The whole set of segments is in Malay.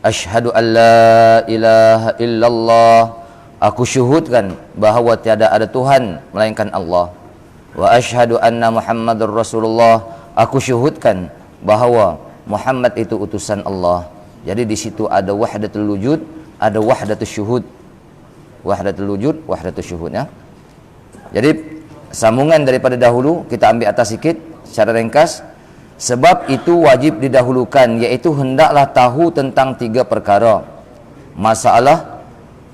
Asyhadu an la ilaha illallah, aku syuhudkan bahawa tiada ada Tuhan melainkan Allah. Wa asyhadu anna Muhammadar Rasulullah, aku syuhudkan bahawa Muhammad itu utusan Allah. Jadi di situ ada wahdatul wujud, ada wahdatul syuhud. Wahdatul wujud, wahdatul syuhud ya. Jadi sambungan daripada dahulu kita ambil atas sikit secara ringkas. Sebab itu wajib didahulukan, iaitu hendaklah tahu tentang 3 perkara. Masalah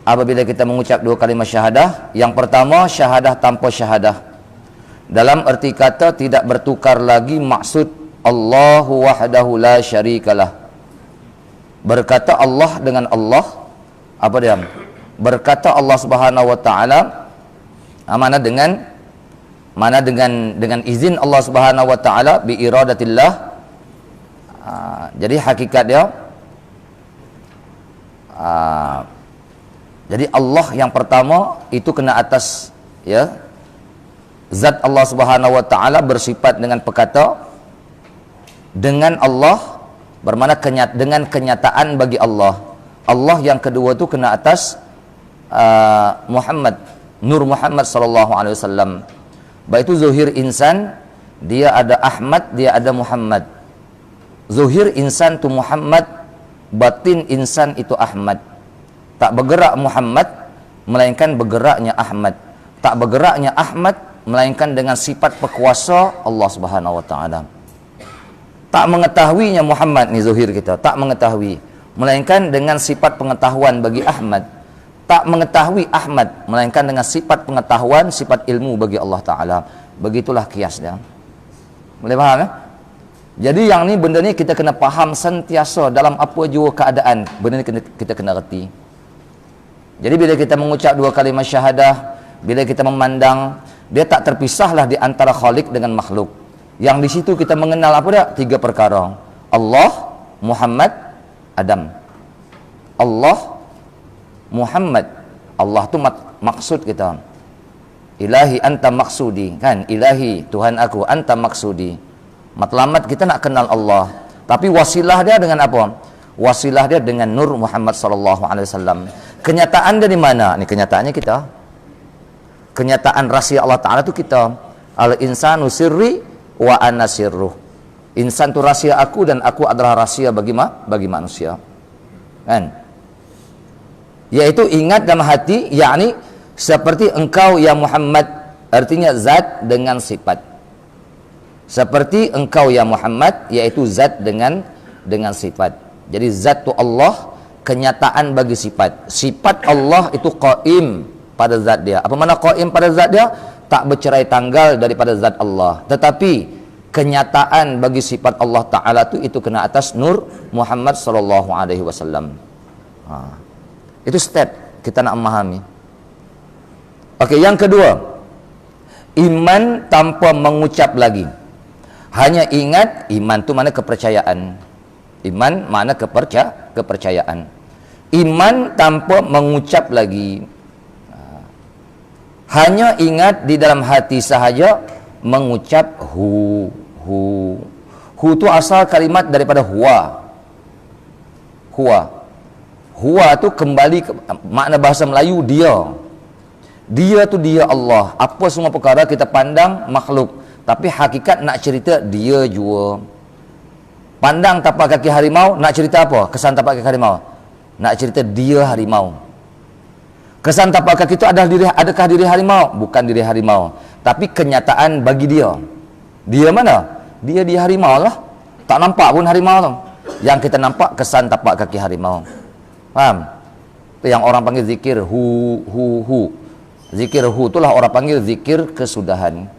apabila kita mengucap 2 kalimah syahadah. Yang pertama, syahadah tanpa syahadah. Dalam erti kata tidak bertukar lagi maksud Allahu wahdahu la syarikalah. Berkata Allah dengan Allah, apa dia? Berkata Allah Subhanahu wa taala mana dengan izin Allah Subhanahu wa taala, bi iradatillah. Jadi hakikat dia jadi Allah yang pertama itu kena atas ya, zat Allah Subhanahu wa taala bersifat dengan perkata, dengan Allah bermakna dengan kenyataan bagi Allah. Allah yang kedua tu kena atas Muhammad, Nur Muhammad sallallahu alaihi wasallam. Baik itu zuhir insan, dia ada Ahmad, dia ada Muhammad. Zuhir insan tu Muhammad, batin insan itu Ahmad. Tak bergerak Muhammad melainkan bergeraknya Ahmad. Tak bergeraknya Ahmad melainkan dengan sifat perkuasa Allah Subhanahu wa taala. Tak mengetahuinya Muhammad ni zuhir kita, tak mengetahui, melainkan dengan sifat pengetahuan bagi Ahmad. Tak mengetahui Ahmad melainkan dengan sifat pengetahuan, sifat ilmu bagi Allah Ta'ala. Begitulah kias dia. Boleh faham ya? Jadi yang ni, benda ni kita kena faham sentiasa dalam apa jua keadaan. Benda ni kita kena reti. Jadi bila kita mengucap 2 kalimah syahadah, bila kita memandang, dia tak terpisahlah di antara Khalik dengan makhluk. Yang di situ kita mengenal apa dah? 3 perkara. Allah, Muhammad, Adam. Allah, Muhammad. Allah tu maksud kita. Ilahi anta maksudi, kan? Ilahi, Tuhan aku, anta maksudi. Matlamat kita nak kenal Allah. Tapi wasilah dia dengan apa? Wasilah dia dengan Nur Muhammad sallallahu alaihi wasallam. Kenyataan dia di mana? Ni kenyataannya kita. Kenyataan rahsia Allah Taala tu kita. Al insanu sirri wa ana sirruh. Insan tu rahsia aku dan aku adalah rahsia bagi manusia. Kan? Yaitu ingat dalam hati, yakni seperti engkau ya Muhammad, artinya zat dengan sifat. Seperti engkau ya Muhammad, yaitu zat dengan sifat. Jadi zat tu Allah, kenyataan bagi sifat. Sifat Allah itu qaim pada zat dia. Apa makna qaim pada zat dia? Tak bercerai tanggal daripada zat Allah. Tetapi kenyataan bagi sifat Allah Ta'ala itu kena atas Nur Muhammad sallallahu alaihi wasallam. Itu step kita nak memahami. Okey, yang kedua, iman tanpa mengucap lagi. Hanya ingat, iman tu mana kepercayaan. Iman mana kepercayaan. Iman tanpa mengucap lagi. Hanya ingat di dalam hati sahaja mengucap hu. Hu tu asal kalimat daripada huwa. Huwa tu kembali ke makna bahasa Melayu dia. Dia tu dia Allah. Apa semua perkara kita pandang makhluk, tapi hakikat nak cerita dia jua. Pandang tapak kaki harimau, nak cerita apa? Kesan tapak kaki harimau. Nak cerita dia harimau. Kesan tapak kaki itu adakah diri harimau? Bukan diri harimau, tapi kenyataan bagi dia. Dia mana? Dia harimau lah. Tak nampak pun harimau tu. Yang kita nampak kesan tapak kaki harimau. Faham? Itu yang orang panggil zikir hu. Zikir hu itulah orang panggil zikir kesudahan.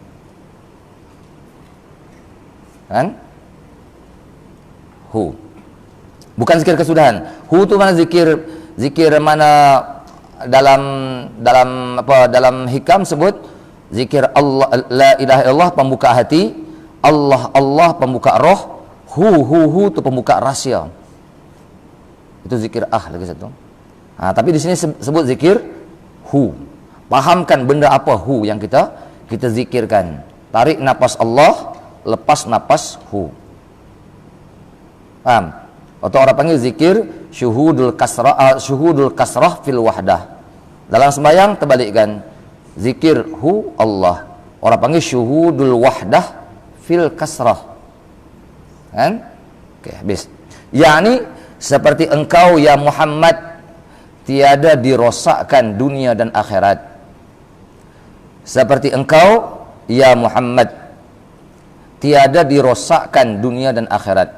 Kan? Hu. Bukan zikir kesudahan. Hu tu mana zikir mana dalam hikam sebut zikir Allah, la ilaha illallah pembuka hati, Allah pembuka roh, hu tu pembuka rahsia. Itu zikir lagi satu. Tapi di sini sebut zikir hu. Pahamkan benda apa hu yang kita zikirkan. Tarik napas Allah, lepas napas hu. Paham? atau orang panggil zikir syuhudul kasrah fil wahdah. Dalam sembahyang terbalikkan, zikir hu Allah, orang panggil syuhudul wahdah fil kasrah, kan? Oke, habis. Yakni seperti engkau ya Muhammad tiada dirosakkan dunia dan akhirat. Seperti engkau ya Muhammad tiada dirosakkan dunia dan akhirat.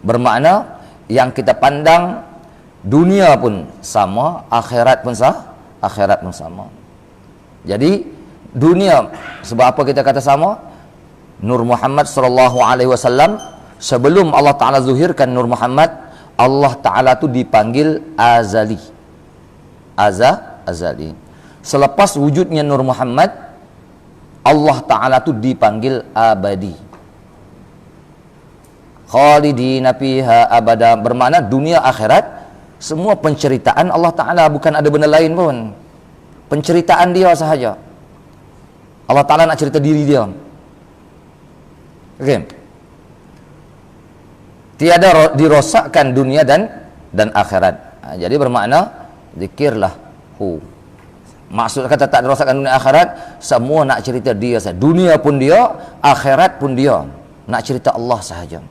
Bermakna yang kita pandang dunia pun sama, akhirat pun sama. Jadi dunia, sebab apa kita kata sama? Nur Muhammad sallallahu alaihi wasallam, sebelum Allah Taala zuhirkan Nur Muhammad, Allah Taala tu dipanggil azali. Azali. Selepas wujudnya Nur Muhammad, Allah Taala tu dipanggil abadi. Khalidina fiha abada, bermakna dunia akhirat semua penceritaan Allah Ta'ala, bukan ada benda lain pun. Penceritaan dia sahaja. Allah Ta'ala nak cerita diri dia. Okay. Tiada dirosakkan dunia dan akhirat. Jadi bermakna zikirlah hu. Maksud kata tak dirosakkan dunia akhirat, semua nak cerita dia sahaja. Dunia pun dia, akhirat pun dia. Nak cerita Allah sahaja.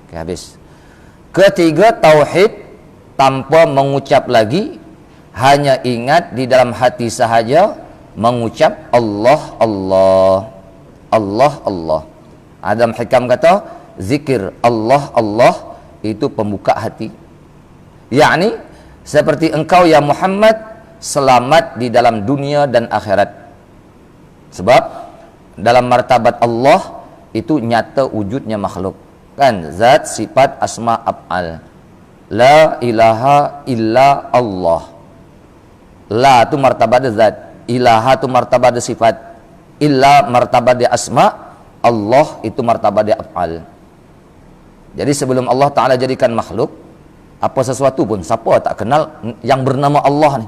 Okay, habis. Ketiga, tauhid tanpa mengucap lagi, hanya ingat di dalam hati sahaja, mengucap Allah Allah Allah Allah. Adam Hikam kata zikir Allah Allah itu pembuka hati. Yakni seperti engkau ya Muhammad selamat di dalam dunia dan akhirat. Sebab dalam martabat Allah itu nyata wujudnya makhluk. Kan, zat, sifat, asma, af'al. La ilaha illa Allah. La tu martabat zat, ilaha tu martabat sifat, illa martabat asma, Allah itu martabat af'al. Jadi sebelum Allah Ta'ala jadikan makhluk, apa sesuatu pun, siapa tak kenal yang bernama Allah ni,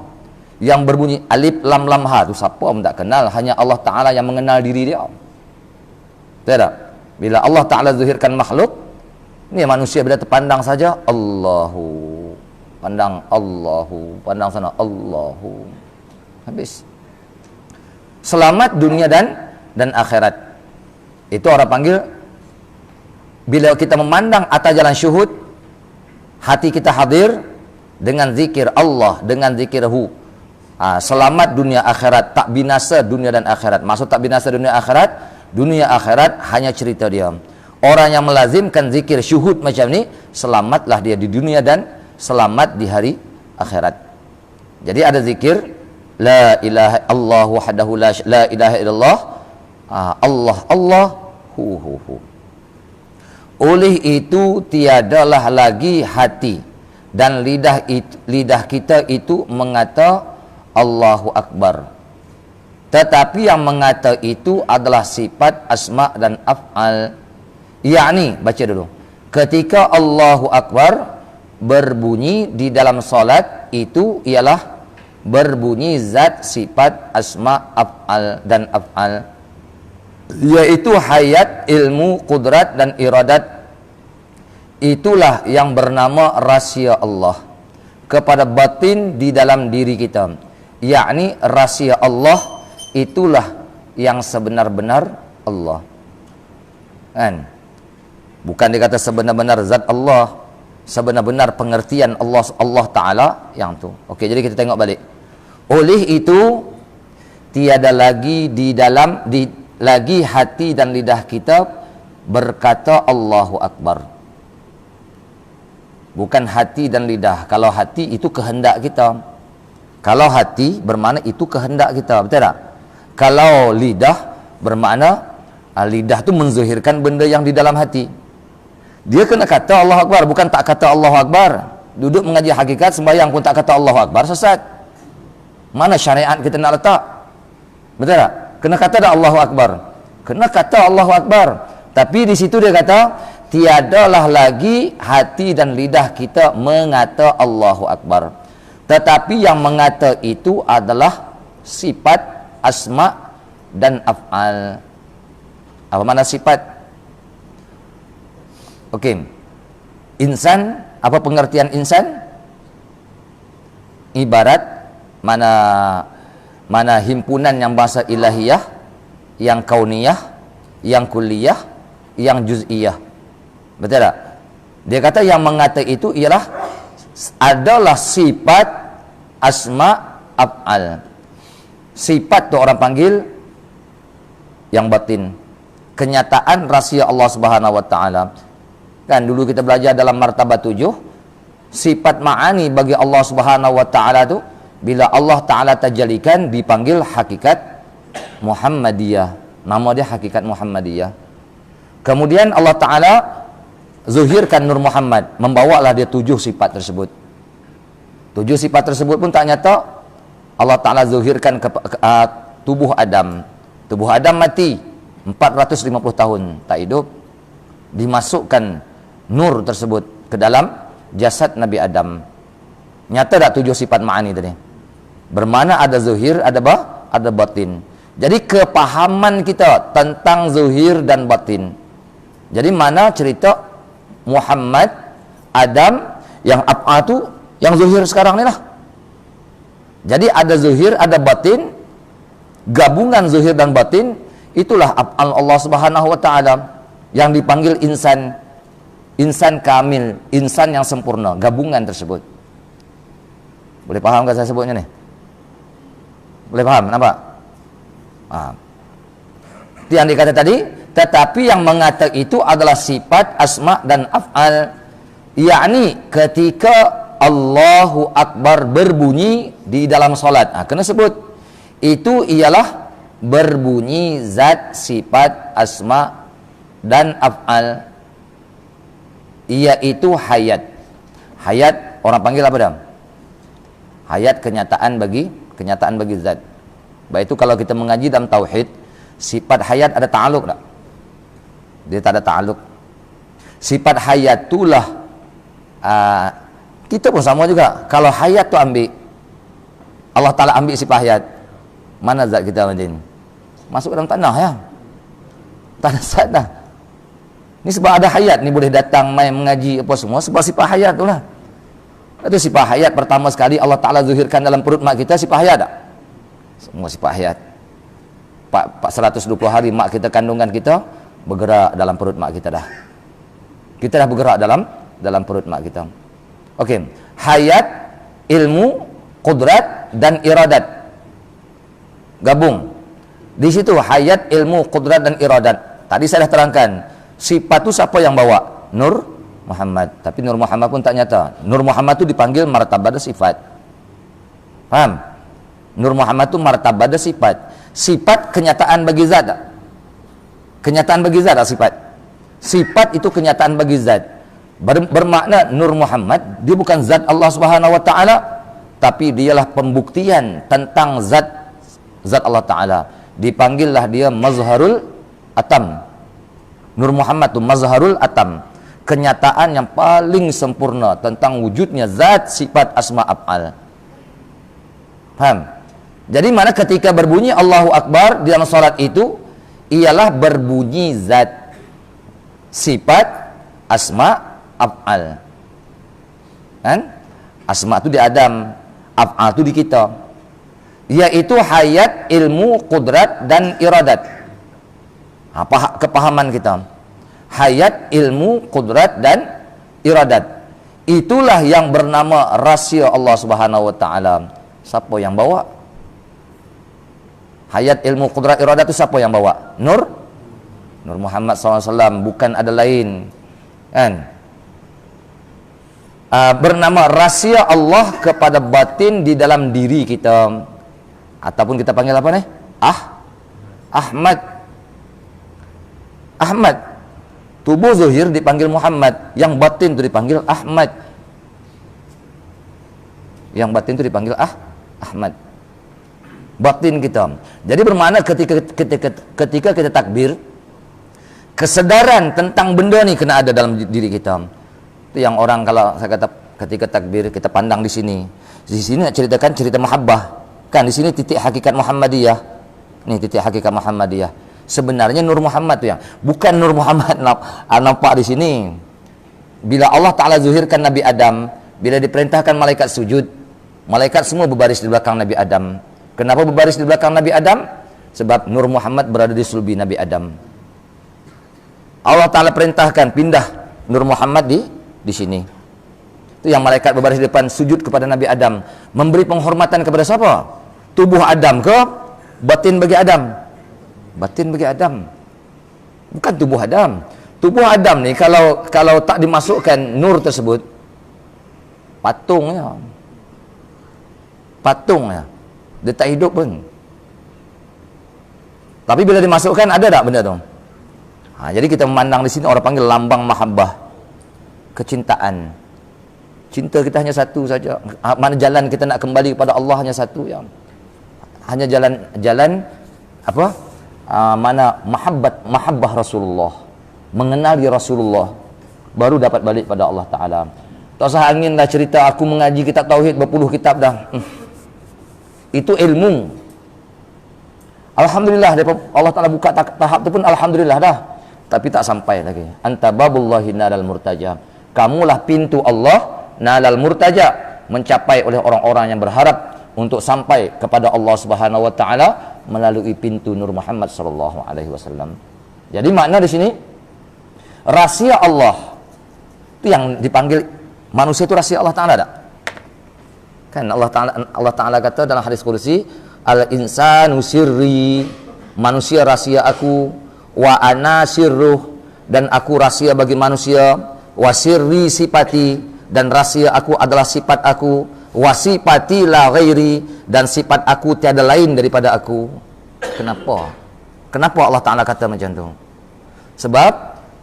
yang berbunyi alif lam lam ha tu, siapa pun tak kenal, hanya Allah Ta'ala yang mengenal diri dia. Tidak? Bila Allah Ta'ala zuhirkan makhluk, ni manusia bila terpandang saja Allahu, pandang Allahu, pandang sana Allahu, habis. Selamat dunia dan akhirat. Itu orang panggil, bila kita memandang atas jalan syuhud, hati kita hadir dengan zikir Allah, dengan zikirhu. Selamat dunia akhirat, tak binasa dunia dan akhirat. Maksud tak binasa dunia akhirat hanya cerita dia. Orang yang melazimkan zikir syuhud macam ni, selamatlah dia di dunia dan selamat di hari akhirat. Jadi ada zikir la ilaha illallah wahdahu la ilaha illallah, Allah Allah hu. Oleh itu tiadalah lagi hati dan lidah kita itu mengata Allahu Akbar. Tetapi yang mengata itu adalah sifat asma dan af'al. Yakni, baca dulu. Ketika Allahu Akbar berbunyi di dalam solat, itu ialah berbunyi zat, sifat, asma, af'al dan af'al, yaitu hayat, ilmu, kudrat dan iradat. Itulah yang bernama rahsia Allah kepada batin di dalam diri kita. Yakni rahsia Allah itulah yang sebenar-benar Allah. Kan? Bukan dikata sebenar-benar zat Allah, sebenar-benar pengertian Allah Ta'ala yang tu. Okey, jadi kita tengok balik. Oleh itu tiada lagi lagi hati dan lidah kita berkata Allahu Akbar. Bukan hati dan lidah. Kalau hati itu kehendak kita. Kalau hati bermakna itu kehendak kita, betul tak? Kalau lidah bermakna lidah tu menzuhirkan benda yang di dalam hati. Dia kena kata Allahu Akbar, bukan tak kata Allahu Akbar. Duduk mengaji hakikat sembahyang pun tak kata Allahu Akbar, sesat. Mana syariat kita nak letak? Betul tak? Kena kata dah Allahu Akbar. Kena kata Allahu Akbar. Tapi di situ dia kata tiadalah lagi hati dan lidah kita mengata Allahu Akbar. Tetapi yang mengata itu adalah sifat, asma dan af'al. Apa makna sifat? Okey. Insan, apa pengertian insan? Ibarat mana himpunan yang bahasa ilahiyah, yang kauniyah, yang kulliyah, yang juz'iyah. Betul tak? Dia kata yang mengata itu ialah adalah sifat asma af'al. Sifat tu orang panggil yang batin. Kenyataan rahsia Allah Subhanahu wa taala. Kan dulu kita belajar dalam martabat 7, sifat ma'ani bagi Allah Subhanahu wa taala tu bila Allah taala tajalikan dipanggil hakikat Muhammadiyah. Nama dia hakikat Muhammadiyah. Kemudian Allah taala zuhirkan Nur Muhammad, membawalah dia 7 sifat tersebut. 7 sifat tersebut pun tak nyata. Allah Ta'ala zuhirkan ke tubuh Adam. Tubuh Adam mati 450 tahun, tak hidup. Dimasukkan nur tersebut ke dalam jasad Nabi Adam. Nyata tak 7 sifat ma'ani tadi? Bermakna ada zuhir, ada batin. Jadi kepahaman kita tentang zuhir dan batin. Jadi mana cerita Muhammad, Adam, yang af'al tu yang zuhir sekarang ni lah. Jadi ada zuhir, ada batin. Gabungan zuhir dan batin, itulah af'al Allah Subhanahu wa taala yang dipanggil insan. Insan kamil, insan yang sempurna, gabungan tersebut. Boleh faham tak saya sebutnya ni? Boleh faham? Nampak? Itu yang dikata tadi. Tetapi yang mengata itu adalah sifat asma dan af'al, yakni ketika Allahu Akbar berbunyi di dalam solat. Kena sebut itu ialah berbunyi zat sifat asma dan af'al, iaitu hayat. Hayat orang panggil apa dah? Hayat kenyataan bagi zat. Baik itu kalau kita mengaji dalam tauhid, sifat hayat ada ta'aluk tak? Dia tak ada ta'aluk. Sifat hayat itulah kita pun sama juga. Kalau hayat tu ambil, Allah Ta'ala ambil sifat hayat, mana zat kita macam ni? Masuk dalam tanah ya. Tak ada zat dah. Ni sebab ada hayat ni boleh datang main mengaji apa semua, sebab sifat hayat tu lah. Itu sifat hayat pertama sekali Allah Ta'ala zuhirkan dalam perut mak kita, sifat hayat tak? Semua sifat hayat. 120 hari mak kita kandungan kita bergerak dalam perut mak kita dah. Kita dah bergerak dalam perut mak kita. Okey, hayat, ilmu, qudrat dan iradat. Gabung. Di situ hayat, ilmu, qudrat dan iradat. Tadi saya dah terangkan, sifat tu siapa yang bawa? Nur Muhammad. Tapi Nur Muhammad pun tak nyata. Nur Muhammad tu dipanggil martabat sifat. Faham? Nur Muhammad tu martabat sifat. Sifat kenyataan bagi zat tak? Kenyataan bagi zat tak sifat? Sifat itu kenyataan bagi zat. Bermakna Nur Muhammad dia bukan zat Allah Subhanahu wa taala, tapi dialah pembuktian tentang zat Allah Taala. Dipanggillah dia mazharul atam. Nur Muhammad tu mazharul atam, kenyataan yang paling sempurna tentang wujudnya zat sifat asma af'al. Faham? Jadi mana ketika berbunyi Allahu Akbar di dalam salat itu ialah berbunyi zat sifat asma af'al. Kan? Asma itu di Adam, af'al itu di kita. Yaitu hayat, ilmu, qudrat dan iradat. Kepahaman kita. Hayat, ilmu, qudrat dan iradat. Itulah yang bernama rahsia Allah Subhanahu wa taala. Siapa yang bawa? Hayat, ilmu, qudrat, iradat itu siapa yang bawa? Nur Muhammad SAW, bukan ada lain. Kan? Bernama rahsia Allah kepada batin di dalam diri kita, ataupun kita panggil apa nih? Ahmad. Tubuh zuhir dipanggil Muhammad, yang batin itu dipanggil Ahmad. Yang batin itu dipanggil Ahmad. Batin kita. Jadi bermakna ketika kita takbir, kesadaran tentang benda ni kena ada dalam diri kita. Itu yang orang kalau saya kata ketika takbir kita pandang di sini. Di sini nak ceritakan cerita mahabbah. Kan di sini titik hakikat Muhammadiyah. Nih titik hakikat Muhammadiyah. Sebenarnya Nur Muhammad tu yang bukan Nur Muhammad nampak di sini. bila Allah Ta'ala zuhirkan Nabi Adam, bila diperintahkan malaikat sujud, malaikat semua berbaris di belakang Nabi Adam. Kenapa berbaris di belakang Nabi Adam? Sebab Nur Muhammad berada di sulbi Nabi Adam. Allah Ta'ala perintahkan pindah Nur Muhammad di sini. Itu yang malaikat berbaris di depan sujud kepada Nabi Adam. Memberi penghormatan kepada siapa? Tubuh Adam ke batin bagi Adam? Batin bagi Adam. Bukan tubuh Adam. Tubuh Adam ni kalau tak dimasukkan nur tersebut, patungnya. Patungnya. Dia tak hidup pun. Tapi bila dimasukkan, ada tak benda tu? Jadi kita memandang di sini orang panggil lambang mahabbah, kecintaan. Cinta kita hanya satu saja. Mana jalan kita nak kembali kepada Allah hanya satu yang. Hanya jalan apa? Mana mahabbah Rasulullah, mengenali Rasulullah, baru dapat balik pada Allah Taala. Tak usah angin dah cerita aku mengaji kitab tauhid berpuluh kitab dah. Itu ilmu. Alhamdulillah Allah Taala buka tahap tu pun alhamdulillah dah. Tapi tak sampai lagi. Anta babullahi nalal murtaja. Kamulah pintu Allah nalal murtaja, mencapai oleh orang-orang yang berharap untuk sampai kepada Allah Subhanahu wa taala melalui pintu Nur Muhammad sallallahu alaihi wasallam. Jadi makna di sini rahsia Allah itu yang dipanggil manusia itu rahsia Allah Taala tak? Kan Allah Taala kata dalam hadis qudsi, al insanu sirri, manusia rahsia aku, wa ana sirruh, dan aku rahsia bagi manusia, wa sirri sifati, dan rahsia aku adalah sifat aku, wa sifati la ghairi, dan sifat aku tiada lain daripada aku. Kenapa? Kenapa Allah Ta'ala kata macam tu? Sebab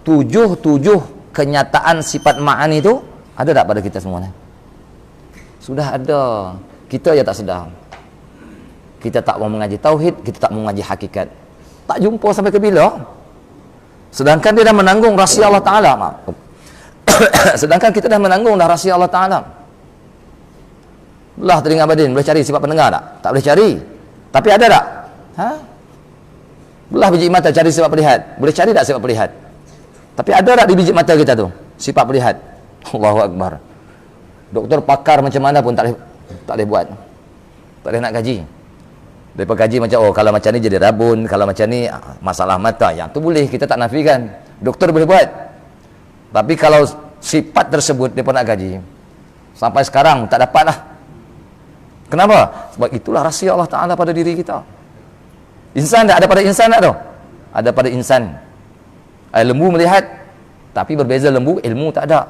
tujuh kenyataan sifat ma'ani itu ada tak pada kita semua ni? Sudah ada. Kita ya tak sedar. Kita tak mau mengaji tauhid, kita tak mau mengaji hakikat. Tak jumpa sampai ke bila? Sedangkan dia dah menanggung rahsia Allah Ta'ala. Sedangkan kita dah menanggung dah rahsia Allah Ta'ala. Belah telinga batin, boleh cari sifat pendengar tak? Tak boleh cari. Tapi ada tak? Belah biji mata, cari sifat perlihat. Boleh cari tak sifat perlihat? Tapi ada tak di biji mata kita tu sifat perlihat? Allahu Akbar. Doktor pakar macam mana pun tak boleh buat. Tak boleh nak gaji. Lepas gaji macam, oh kalau macam ni jadi rabun, kalau macam ni masalah mata, yang tu boleh, kita tak nafikan. Doktor boleh buat. Tapi kalau sifat tersebut dia pun nak gaji, sampai sekarang tak dapat lah. Kenapa? Sebab itulah rahsia Allah Ta'ala pada diri kita. Insan tak ada pada insan tak tu? Ada pada insan. Lembu melihat, tapi berbeza lembu, ilmu tak ada.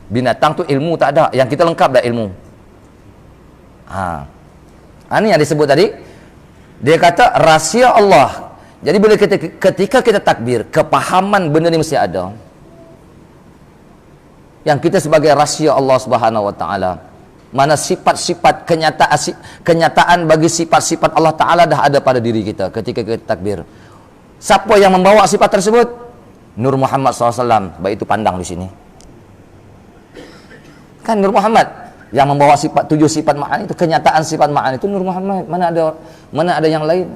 Binatang tu ilmu tak ada. Yang kita lengkap dah ilmu. Ini yang disebut tadi. Dia kata rahsia Allah. Jadi bila ketika kita takbir, kepahaman benda ni mesti ada. Yang kita sebagai rahsia Allah Subhanahu wa taala. Mana sifat-sifat kenyataan bagi sifat-sifat Allah Taala dah ada pada diri kita ketika kita takbir. Siapa yang membawa sifat tersebut? Nur Muhammad SAW. Baik itu pandang di sini. Kan Nur Muhammad yang membawa tujuh sifat ma'ani itu, kenyataan sifat ma'ani itu Nur Muhammad. Mana ada yang lain?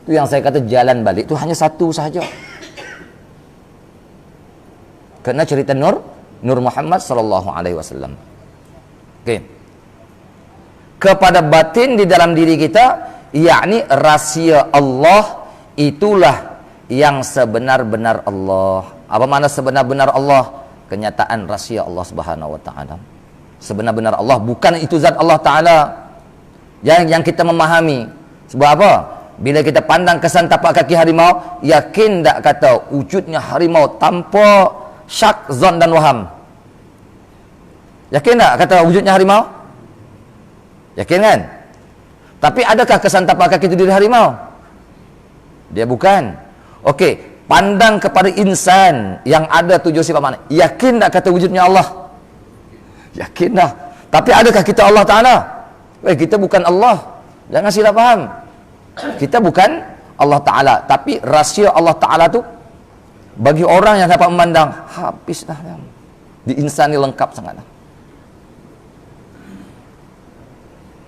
Itu yang saya kata jalan balik itu hanya satu sahaja. Karena cerita Nur Muhammad sallallahu alaihi wasallam. Okey. Kepada batin di dalam diri kita, yakni rahsia Allah, itulah yang sebenar-benar Allah. Apa makna sebenar-benar Allah? Kenyataan rahsia Allah Subhanahu wa taala. Sebenar-benar Allah, bukan itu zat Allah Ta'ala yang kita memahami. Sebab apa? Bila kita pandang kesan tapak kaki harimau, yakin tak kata wujudnya harimau tanpa syak, zon dan waham? Yakin tak kata wujudnya harimau? Yakin kan? Tapi adakah kesan tapak kaki itu diri harimau? Dia bukan. Okey, pandang kepada insan yang ada tujuh sifat makna. Yakin tak kata wujudnya Allah? Yakin dah. Tapi adakah kita Allah Ta'ala? Kita bukan Allah. Jangan silap faham. Kita bukan Allah Ta'ala. Tapi rahsia Allah Ta'ala tu bagi orang yang dapat memandang, habis dah. Di insan ni lengkap sangat dah.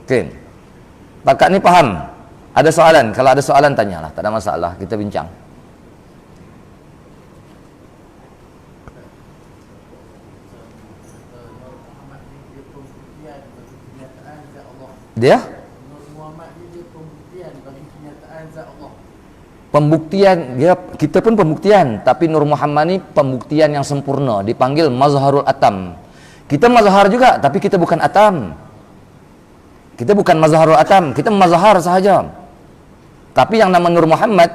Okay. Takat ni faham? Ada soalan? Kalau ada soalan tanyalah. Tak ada masalah. Kita bincang. Dia pembuktian, kita pun pembuktian, tapi Nur Muhammad ini pembuktian yang sempurna, dipanggil mazharul atam. Kita mazhar juga, tapi kita bukan atam. Kita bukan mazharul atam, kita mazhar sahaja. Tapi yang nama Nur Muhammad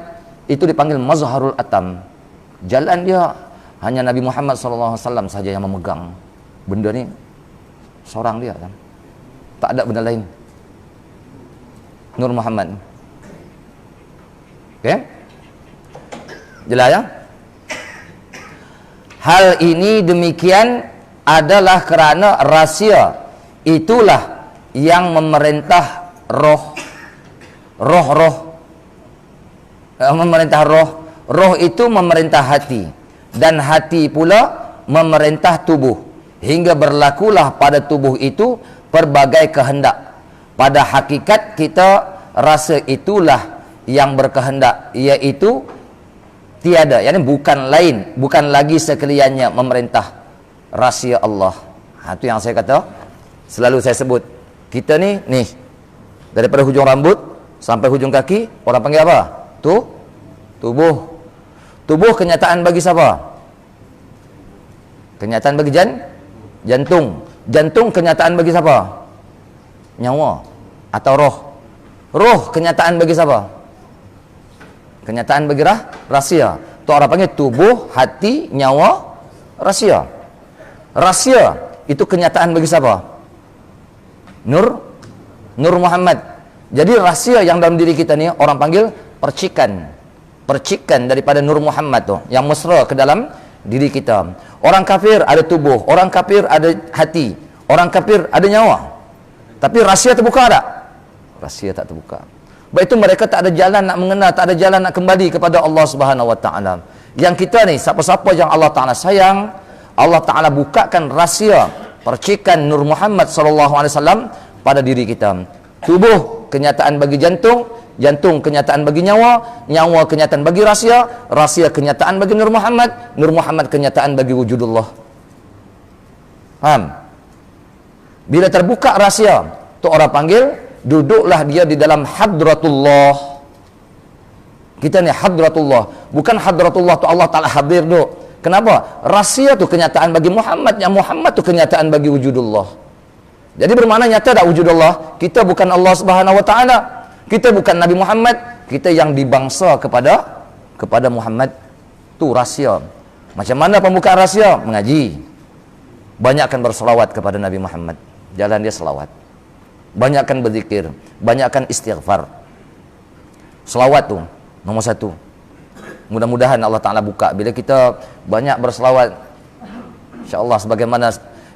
itu dipanggil mazharul atam. Jalan dia hanya Nabi Muhammad SAW saja yang memegang benda ni, seorang dia kan. Tak ada benda lain. Nur Muhammad. Oke? Jelas ya? Hal ini demikian adalah kerana rahsia itulah yang memerintah memerintah roh itu memerintah hati, dan hati pula memerintah tubuh, hingga berlakulah pada tubuh itu pelbagai kehendak. Pada hakikat kita rasa itulah yang berkehendak, iaitu tiada, yakni bukan lain, bukan lagi sekaliannya memerintah rahsia Allah. Itu yang saya kata, selalu saya sebut, kita ni daripada hujung rambut sampai hujung kaki orang panggil apa? Tubuh. Tubuh kenyataan bagi siapa? Kenyataan bagi jantung. Jantung kenyataan bagi siapa? Nyawa atau roh. Roh kenyataan bagi siapa? Kenyataan bagi rahsia. Tu orang panggil tubuh, hati, nyawa, rahsia. Rahsia itu kenyataan bagi siapa? Nur Muhammad. Jadi rahsia yang dalam diri kita ni orang panggil percikan daripada Nur Muhammad tu yang mesra ke dalam diri kita. Orang kafir ada tubuh, orang kafir ada hati, orang kafir ada nyawa. Tapi rahsia terbuka tak? Rahsia tak terbuka. Sebab itu mereka tak ada jalan nak mengenal, tak ada jalan nak kembali kepada Allah Subhanahu Wa Taala. Yang kita ni, siapa-siapa yang Allah Taala sayang, Allah Taala bukakan rahsia percikan Nur Muhammad sallallahu alaihi wasallam pada diri kita. Tubuh kenyataan bagi jantung, jantung kenyataan bagi nyawa, nyawa kenyataan bagi rahsia, rahsia kenyataan bagi Nur Muhammad, Nur Muhammad kenyataan bagi wujudullah. Faham? Bila terbuka rahsia, tu orang panggil duduklah dia di dalam hadratullah. Kita ni hadratullah, bukan hadratullah tu Allah Ta'ala hadir duk. Kenapa? Rahsia tu kenyataan bagi Muhammad, yang Muhammad tu kenyataan bagi wujudullah. Jadi bermakna nyata tak wujudullah? Kita bukan Allah Subhanahu Wa Ta'ala, kita bukan Nabi Muhammad, kita yang dibangsa kepada Muhammad. Tu rahsia. Macam mana pembukaan rahsia? Mengaji. Banyakkan berselawat kepada Nabi Muhammad. Jalan dia selawat. Banyakkan berzikir, banyakkan istighfar. Selawat tu nomor satu. Mudah-mudahan Allah Ta'ala buka. Bila kita banyak berselawat, insya-Allah sebagaimana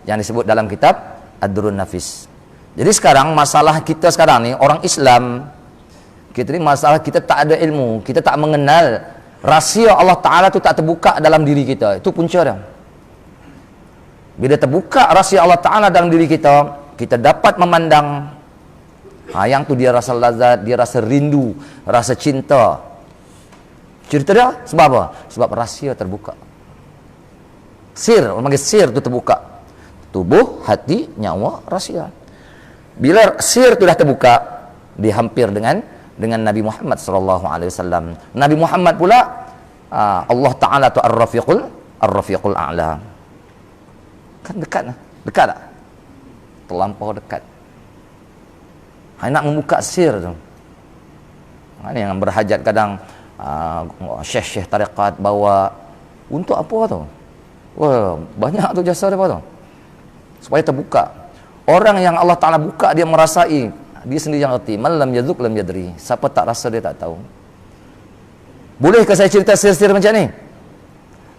yang disebut dalam kitab Ad-Durrun Nafis. Jadi sekarang masalah kita sekarang ni, orang Islam, kita ni masalah kita tak ada ilmu, kita tak mengenal rahsia Allah Ta'ala tu, tak terbuka dalam diri kita. Itu punca dia. Bila terbuka rahsia Allah Ta'ala dalam diri kita, kita dapat memandang yang tu dia rasa lazat, dia rasa rindu, rasa cinta. Cerita dia sebab apa? Sebab rahsia terbuka. Sir, orang panggil sir tu terbuka. Tubuh, hati, nyawa, rahsia. Bila sir tu dah terbuka, dia hampir dengan Nabi Muhammad sallallahu alaihi wasallam. Nabi Muhammad pula Allah Ta'ala tu Ar-Rafiqul A'la. Kan dekat tak? Terlampau dekat. Nak membuka sir tu. Ini yang berhajat kadang syekh-syekh tarikat bawa untuk apa tu? Wah, banyak tu jasa dia tu. Supaya terbuka. Orang yang Allah Ta'ala buka, dia merasai, dia sendiri yang erti. Man lam yadzuq lam yadri. Siapa tak rasa, dia tak tahu. Bolehkah saya cerita sir-sir macam ni?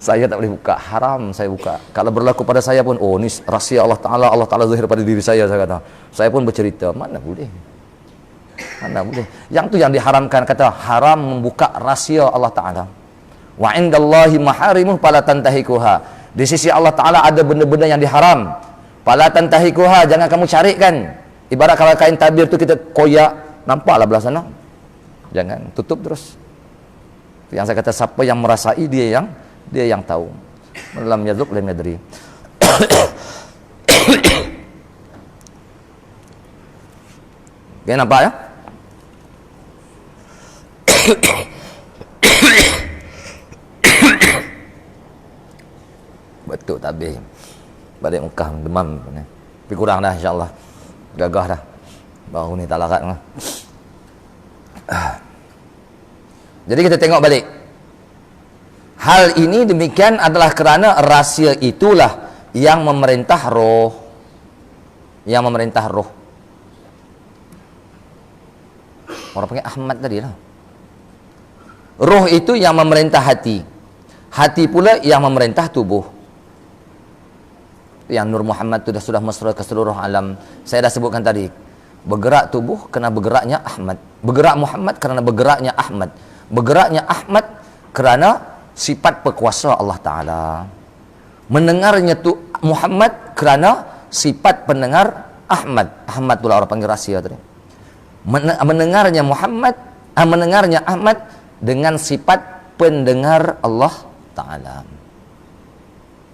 Saya tak boleh buka, haram saya buka. Kalau berlaku pada saya pun, oh ni rahsia Allah Ta'ala zahir pada diri saya kata. Saya pun bercerita, mana boleh. Yang tu yang diharamkan, kata haram membuka rahsia Allah Ta'ala. Wa indallahi maharimuh fala tantahikuha. Di sisi Allah Ta'ala ada benda-benda yang diharam. Fala tantahikuha, jangan kamu carikan. Ibarat kalau kain tabir tu kita koyak, nampaklah belah sana. Jangan, tutup terus. Yang saya kata, siapa yang merasai, dia yang tahu. Lam yadzuq lam yadri. Okay, nampak ya? Betul tak habis. Balik Mekah demam. Tapi kurang dah insya-Allah. Gagah dah. Baru ni tak larat lah. Jadi kita tengok balik. Hal ini demikian adalah kerana rahsia itulah yang memerintah roh. Yang memerintah roh. Orang panggil Ahmad tadi lah. Roh itu yang memerintah hati. Hati pula yang memerintah tubuh. Yang Nur Muhammad itu sudah mesra ke seluruh alam. Saya dah sebutkan tadi. Bergerak tubuh kerana bergeraknya Ahmad. Bergerak Muhammad kerana bergeraknya Ahmad. Bergeraknya Ahmad kerana sifat perkuasa Allah Ta'ala. Mendengarnya tu Muhammad kerana sifat pendengar Ahmad. Ahmad itulah orang panggil rahsia tadi. Mendengarnya Muhammad, mendengarnya Ahmad dengan sifat pendengar Allah Ta'ala.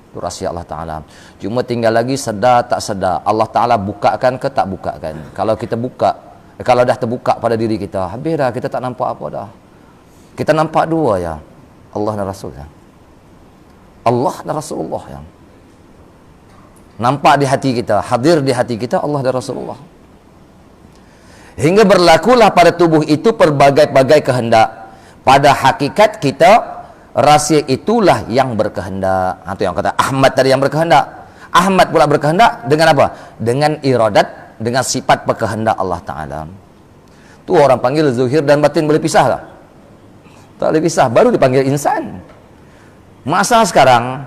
Itu rahsia Allah Ta'ala. Cuma tinggal lagi sedar tak sedar. Allah Ta'ala bukakan ke tak bukakan. Kalau kita buka, kalau dah terbuka pada diri kita, habis dah, kita tak nampak apa dah. Kita nampak dua ya. Allah dan Rasul ya. Allah dan Rasulullah ya. Nampak di hati kita, hadir di hati kita Allah dan Rasulullah. Hingga berlakulah pada tubuh itu pelbagai-bagai kehendak. Pada hakikat kita, rahsia itulah yang berkehendak. Itu yang kata Ahmad tadi yang berkehendak. Ahmad pula berkehendak dengan apa? Dengan iradat, dengan sifat berkehendak Allah Ta'ala. Tu orang panggil zuhir dan batin boleh pisah tak? Tak boleh pisah, baru dipanggil insan. Masa sekarang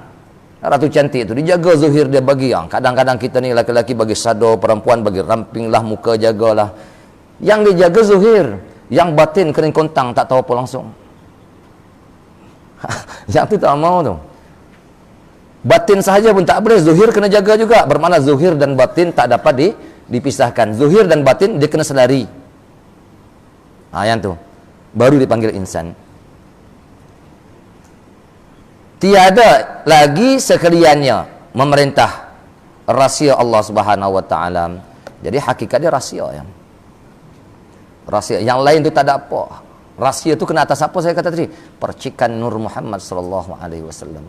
Ratu cantik tu dijaga zuhir dia bagi. Kadang-kadang kita ni laki-laki bagi sado, perempuan bagi rampinglah muka, jagalah. Yang dijaga zuhir, yang batin kering kontang tak tahu apa langsung. Yang tu tak mau tu. Batin sahaja pun tak boleh, zuhir kena jaga juga. Bermakna zuhir dan batin tak dapat dipisahkan. Zuhir dan batin dia kena selari. Yang tu baru dipanggil insan. Tiada lagi sekaliannya memerintah rahsia Allah Subhanahu wa taala. Jadi hakikat dia rahsia ya. Rahsia yang lain tu tak ada apa. Rahsia tu kena atas apa saya kata tadi? Percikan Nur Muhammad sallallahu alaihi wasallam.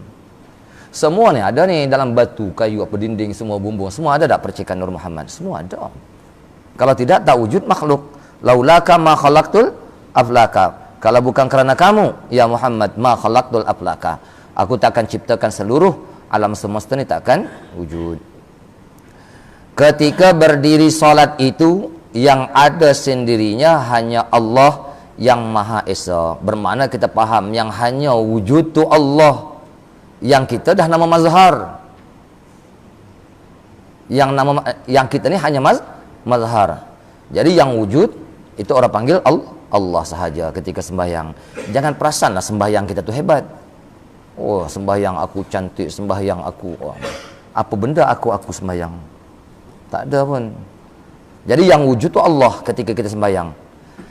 Semua ni ada ni dalam batu, kayu, apa dinding, semua bumbung, semua ada tak percikan Nur Muhammad? Semua ada. Kalau tidak tak wujud makhluk. Laulaka ma khalaqtul aflaka. Kalau bukan kerana kamu ya Muhammad ma khalaqtul aflaka. Aku tak akan ciptakan seluruh alam semesta ni takkan wujud. Ketika berdiri solat itu yang ada sendirinya hanya Allah yang Maha Esa. Bermakna kita faham yang hanya wujud tu Allah. Yang kita dah nama mazhar. Yang kita ni hanya mazhar. Jadi yang wujud itu orang panggil Allah sahaja ketika sembahyang. Jangan perasanlah sembahyang kita tu hebat. Oh, sembahyang aku cantik, sembahyang aku apa benda aku sembahyang. Tak ada pun. Jadi yang wujud tu Allah ketika kita sembahyang.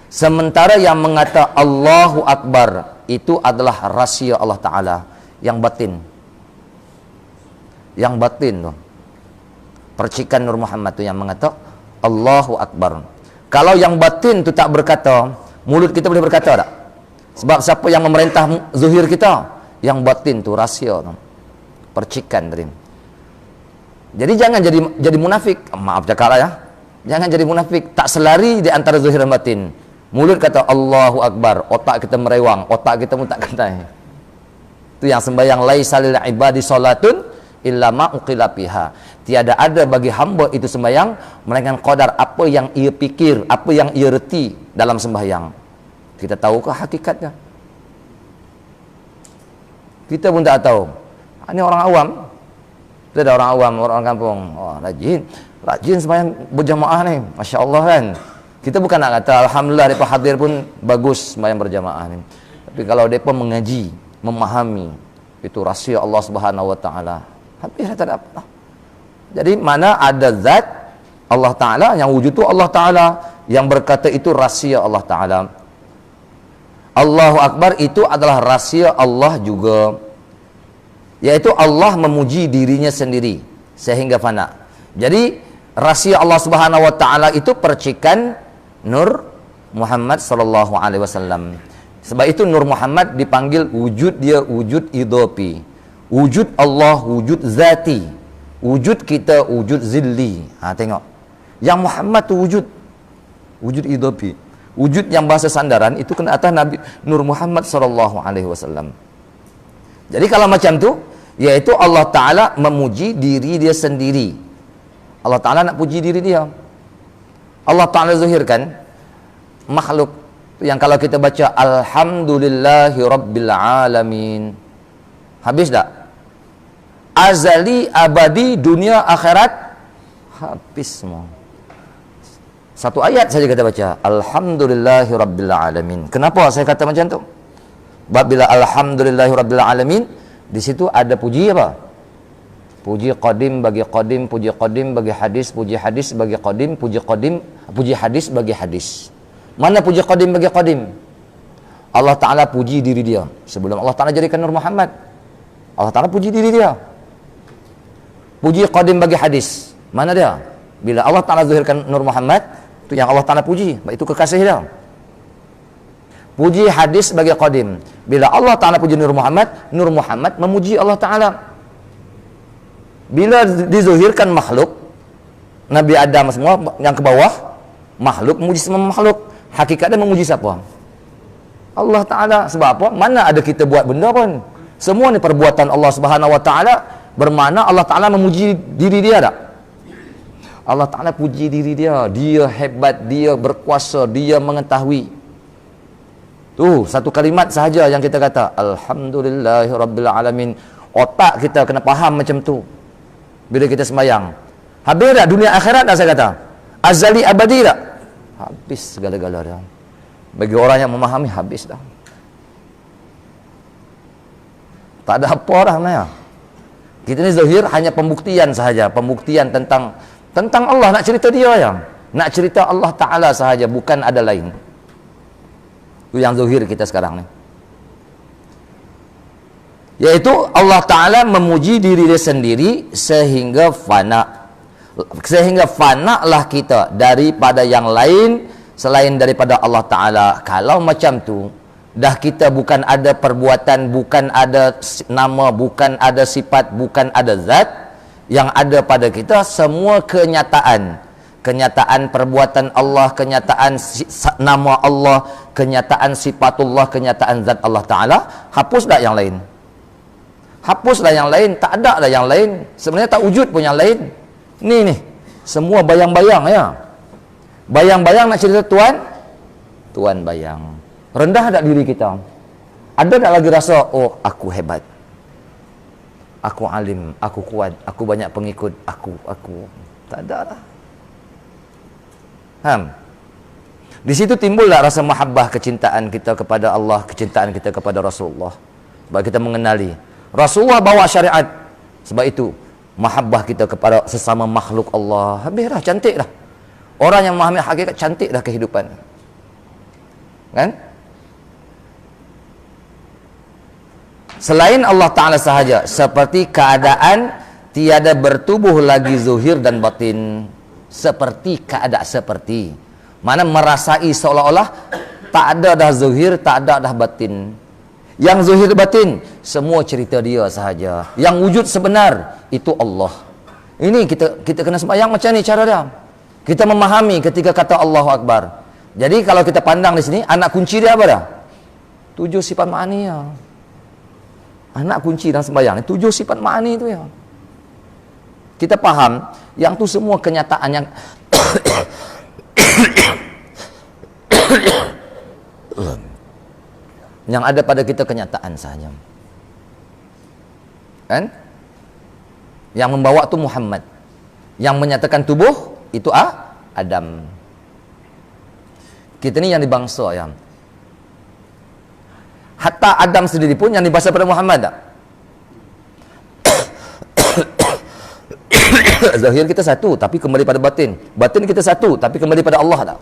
Sementara yang mengata Allahu Akbar itu adalah rahsia Allah Ta'ala yang batin. Yang batin tu. Percikan Nur Muhammad tu yang mengata Allahu Akbar. Kalau yang batin tu tak berkata, mulut kita boleh berkata tak? Sebab siapa yang memerintah zuhir kita? Yang batin tu rahsia tu. Percikan tadi. Jadi jangan jadi munafik. Maaf cakap lah ya. Jangan jadi munafik. Tak selari di antara zuhir dan batin. Mulut kata Allahu Akbar, otak kita merewang, otak kita pun tak kenal. Itu yang sembahyang laisa lil ibadi salatun illa ma uqila fiha. Tiada ada bagi hamba itu sembahyang melainkan qadar apa yang ia fikir, apa yang ia reti dalam sembahyang. Kita tahukah hakikatnya? Kita pun tak tahu. Ini orang awam. Kita ada orang awam, orang kampung. Oh, rajin sembahyang berjamaah ni. Masya-Allah kan. Kita bukan nak kata alhamdulillah depa hadir pun bagus sembahyang berjamaah ni. Tapi kalau depa mengaji, memahami itu rahsia Allah Subhanahu wa taala, habis tak ada apa. Jadi mana ada zat Allah Taala yang wujud tu Allah Taala, yang berkata itu rahsia Allah Taala. Allahu Akbar itu adalah rahsia Allah juga, yaitu Allah memuji dirinya sendiri sehingga fana. Jadi rahsia Allah Subhanahu wa taala itu percikan Nur Muhammad sallallahu alaihi wasallam. Sebab itu Nur Muhammad dipanggil wujud dia wujud idopi. Wujud Allah wujud zati. Wujud kita wujud zilli. Tengok. Yang Muhammad tu wujud. Wujud idopi. Wujud yang bahasa sandaran itu kena atas Nabi Nur Muhammad sallallahu alaihi wasallam. Jadi kalau macam tu, iaitu Allah Ta'ala memuji diri dia sendiri. Allah Ta'ala nak puji diri dia. Allah Ta'ala zahirkan makhluk yang kalau kita baca Alhamdulillahi Rabbil Alamin, habis tak? Azali, abadi, dunia, akhirat, habis semua. Satu ayat saja kita baca Alhamdulillahi Rabbil Alamin. Kenapa saya kata macam tu? Sebab bila Alhamdulillahi Rabbil Alamin, di situ ada puji apa? Puji qadim bagi qadim, puji qadim bagi hadis, puji hadis bagi qadim, puji qadim, puji hadis bagi hadis. Mana puji qadim bagi qadim? Allah Ta'ala puji diri dia. Sebelum Allah Ta'ala jadikan Nur Muhammad, Allah Ta'ala puji diri dia. Puji qadim bagi hadis. Mana dia? Bila Allah Ta'ala zahirkan Nur Muhammad, itu yang Allah Ta'ala puji. Itu kekasih dia. Puji hadis bagi qadim. Bila Allah Ta'ala puji Nur Muhammad memuji Allah Ta'ala. Bila dizuhirkan makhluk, Nabi Adam semua yang ke bawah, makhluk memuji semua makhluk. Hakikatnya memuji siapa? Allah Ta'ala. Sebab apa? Mana ada kita buat benda pun. Semua ni perbuatan Allah Subhanahu Wa Ta'ala. Bermakna Allah Ta'ala memuji diri dia tak? Allah Ta'ala puji diri dia. Dia hebat, dia berkuasa, dia mengetahui. Tu satu kalimat sahaja yang kita kata Alhamdulillahirabbil alamin. Otak kita kena faham macam tu bila kita sembahyang. Habis dah dunia akhirat dah saya kata. Azali abadi tak? Habis segala-gala dah. Bagi orang yang memahami habis dah. Tak ada apa dah sebenarnya. Kita ni zahir hanya pembuktian sahaja, pembuktian tentang Allah, nak cerita dia ya. Nak cerita Allah Ta'ala sahaja, bukan ada lain. Itu yang zahir kita sekarang ni. Yaitu Allah Ta'ala memuji diri dia sendiri sehingga fana. Sehingga fana lah kita daripada yang lain selain daripada Allah Ta'ala. Kalau macam tu, dah kita bukan ada perbuatan, bukan ada nama, bukan ada sifat, bukan ada zat. Yang ada pada kita semua kenyataan. Kenyataan perbuatan Allah, kenyataan nama Allah, kenyataan sifatullah, kenyataan zat Allah Ta'ala. Hapus tak yang lain? Hapuslah yang lain, tak ada lah yang lain. Sebenarnya tak wujud pun yang lain. Ni semua bayang-bayang ya. Bayang-bayang nak cerita Tuhan, Tuhan bayang. Rendah tak diri kita? Ada tak lagi rasa, oh aku hebat, aku alim, aku kuat, aku banyak pengikut, aku tak ada lah. Di situ timbullah rasa mahabbah, kecintaan kita kepada Allah, kecintaan kita kepada Rasulullah. Sebab kita mengenali Rasulullah bawa syariat. Sebab itu mahabbah kita kepada sesama makhluk Allah. Habis dah, cantik dah. Orang yang memahami hakikat, cantik dah kehidupan. Kan? Selain Allah Ta'ala sahaja, seperti keadaan tiada bertubuh lagi zuhir dan batin. Seperti keadaan seperti. Mana merasai seolah-olah tak ada dah zuhir, tak ada dah batin. Yang zuhir batin, semua cerita dia sahaja. Yang wujud sebenar, itu Allah. Ini kita kena sembahyang macam ni cara dia. Kita memahami ketika kata Allahu Akbar. Jadi kalau kita pandang di sini, anak kunci dia apa dah? 7 sifat ma'ani ya. Anak kunci dalam sembahyang, 7 sifat ma'ani itu ya. Kita faham, yang tu semua kenyataan yang yang ada pada kita kenyataan sahaja. Kan? Yang membawa tu Muhammad. Yang menyatakan tubuh itu Adam. Kita ni yang dibangsa ya. Hatta Adam sendiri pun yang dibangsa pada Muhammad tak? Zahir kita satu tapi kembali pada batin. Batin kita satu tapi kembali pada Allah tak?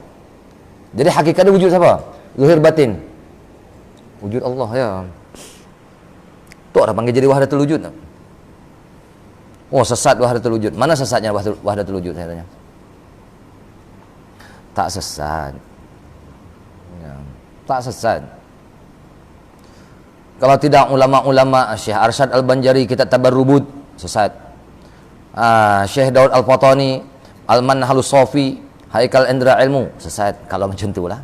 Jadi hakikatnya wujud siapa? Zahir batin. Wujud Allah ya. Tok dah panggil jadi wahdatul wujud tak? Oh sesat wahdatul wujud. Mana sesatnya wahdatul wujud saya tanya? Tak sesat. Ya, tak sesat. Kalau tidak ulama-ulama, Syekh Arsyad Al-Banjari kitab Tabarrubud, sesat. Syekh Daud Al-Fatani, Al-Manhalus Sofi, Haikal Indra Ilmu, sesat. Kalau macam itulah.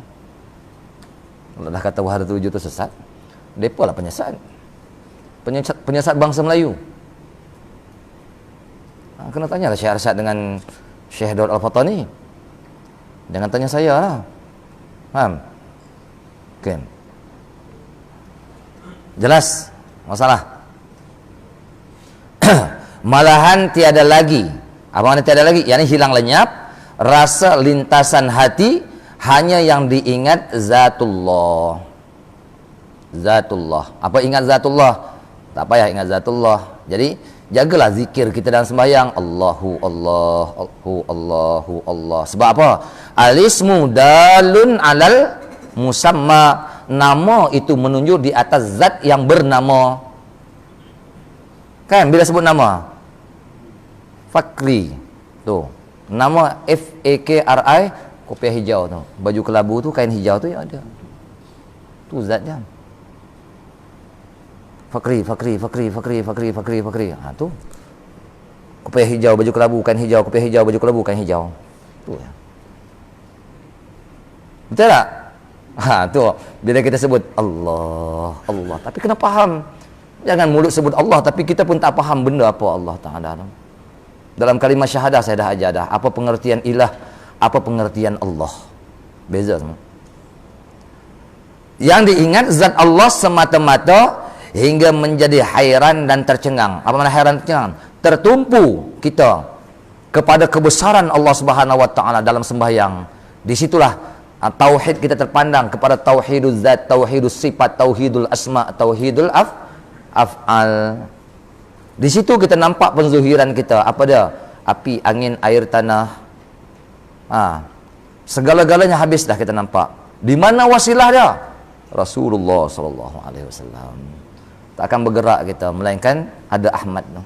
Kalau dah kata Wahdatul Wujud itu sesat, depa lah penyesat. Penyesat bangsa Melayu. Kena tanyalah Syekh Arsyad dengan Syekh Daud Al-Fatani. Jangan tanya saya lah. Faham? Okay. Jelas masalah. Malahan tiada lagi. Apa makna tiada lagi? Yani hilang lenyap rasa lintasan hati, hanya yang diingat zatullah. Zatullah. Apa ingat zatullah? Tak payah ingat zatullah. Jadi jagalah zikir kita dalam sembahyang. Allahu Allah, Allahu Allah. Sebab apa? Alismu dalun alal musamma. Nama itu menunjuk di atas zat yang bernama. Kan bila sebut nama Fakri tu, nama Fakri, kopiah hijau tu, baju kelabu tu, kain hijau tu yang ada tu zatnya. Fakri tu kopiah hijau, baju kelabu, kain hijau, kopiah hijau, baju kelabu, kain hijau tu ya. Betul tak? Tu bila kita sebut Allah, Allah, tapi kena faham. Jangan mulut sebut Allah tapi kita pun tak faham benda apa Allah Ta'ala. Dalam kalimah syahadah saya dah ajar dah apa pengertian ilah, apa pengertian Allah. Beza semua. Yang diingat zat Allah semata-mata hingga menjadi hairan dan tercengang. Apa makna hairan dan tercengang? Tertumpu kita kepada kebesaran Allah Subhanahu wa taala dalam sembahyang. Disitulah tauhid kita terpandang kepada tauhidul zat, tauhidul sifat, tauhidul asma, tauhidul af'al. Di situ kita nampak penzuhiran kita. Apa dia? Api, angin, air, tanah. Segala-galanya habis dah kita nampak. Di mana wasilah dia? Rasulullah sallallahu alaihi wasallam. Tak akan bergerak kita melainkan ada Ahmad tu.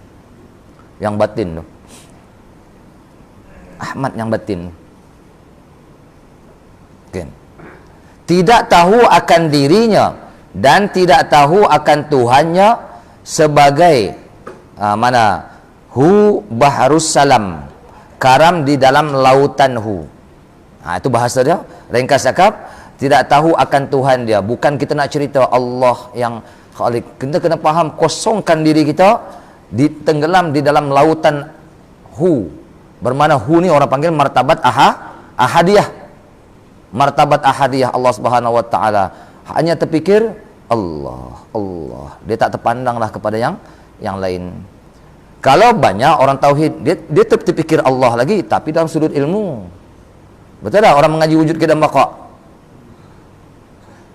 Yang batin tu. Ahmad yang batin. Okay. Tidak tahu akan dirinya dan tidak tahu akan Tuhannya sebagai hu baharus salam, karam di dalam lautan hu. Itu bahasa dia. Ringkas cakap, tidak tahu akan Tuhan dia. Bukan kita nak cerita Allah yang Khalik. Kita kena faham, kosongkan diri kita, ditenggelam di dalam lautan hu. Bermakna hu ni orang panggil martabat ahadiyah. Martabat ahadiyah Allah Subhanahu wa taala. Hanya terfikir Allah, Allah. Dia tak terpandanglah kepada yang lain. Kalau banyak orang tauhid, dia terfikir Allah lagi tapi dalam sudut ilmu. Betul tak? Orang mengaji wujud qidam baqa.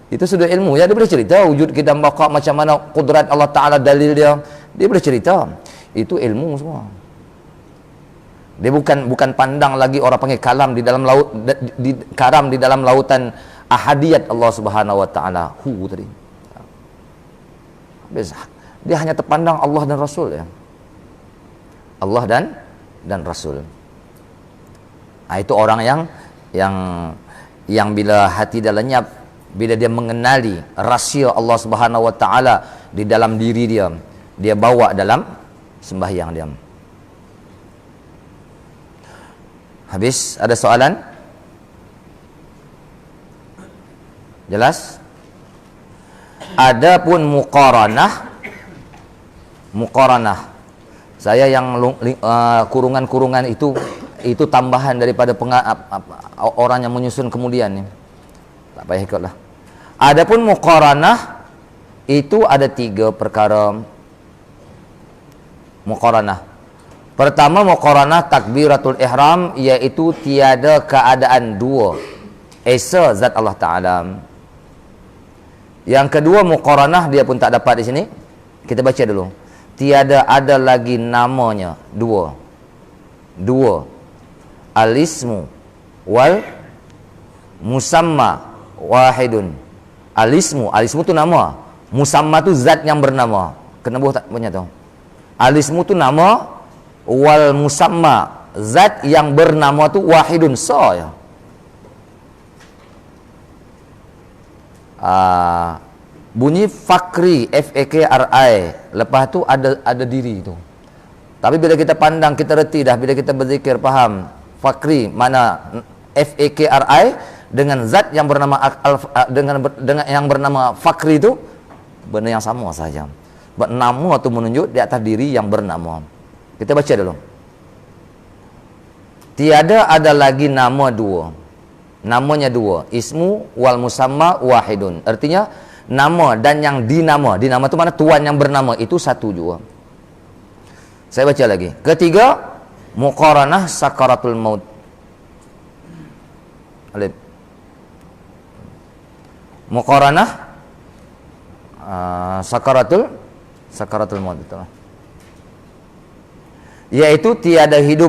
Itu sudut ilmu. Ya, dia boleh cerita wujud qidam baqa, macam mana kudrat Allah taala, dalil dia. Dia boleh cerita. Itu ilmu semua. Dia bukan pandang lagi orang panggil kalam di dalam laut, karam di dalam lautan ahadiyat Allah Subhanahu wa taala. Hu tadi. Dia hanya terpandang Allah dan Rasul ya. Allah dan Rasul. Itu orang yang bila hati dia lenyap, bila dia mengenali rahsia Allah Subhanahu wa taala di dalam diri dia, dia bawa dalam sembahyang dia. Habis, ada soalan? Jelas? Adapun muqaranah. Saya yang kurungan-kurungan itu tambahan daripada orang yang menyusun kemudian ni. Tak payah ikutlah. Adapun muqaranah itu ada 3 perkara. Muqaranah. Pertama, muqaranah takbiratul ihram, iaitu tiada keadaan dua esa zat Allah Ta'ala. Yang kedua, muqaranah dia pun tak dapat di sini. Kita baca dulu. Tiada ada lagi namanya dua. Alismu wal musamma wahidun. Alismu tu nama. Musamma tu zat yang bernama. Kena buah tak punya tu. Alismu tu nama, wal musamma zat yang bernama tu wahidun, ya. bunyi fakri, F-A-K-R-I, lepas tu ada diri tu. Tapi bila kita pandang, kita reti dah, bila kita berzikir faham fakri mana F-A-K-R-I dengan zat yang bernama dengan yang bernama fakri itu benda yang sama saja. Nama tu menunjuk di atas diri yang bernama. Kita baca dulu. Tiada ada lagi nama dua. Namanya dua. Ismu wal musamma wahidun. Artinya nama dan yang dinama. Dinama itu mana tuan yang bernama. Itu satu juga. Saya baca lagi. Ketiga, muqaranah sakaratul maut. Alif. Muqaranah sakaratul maut itu. Yaitu tiada hidup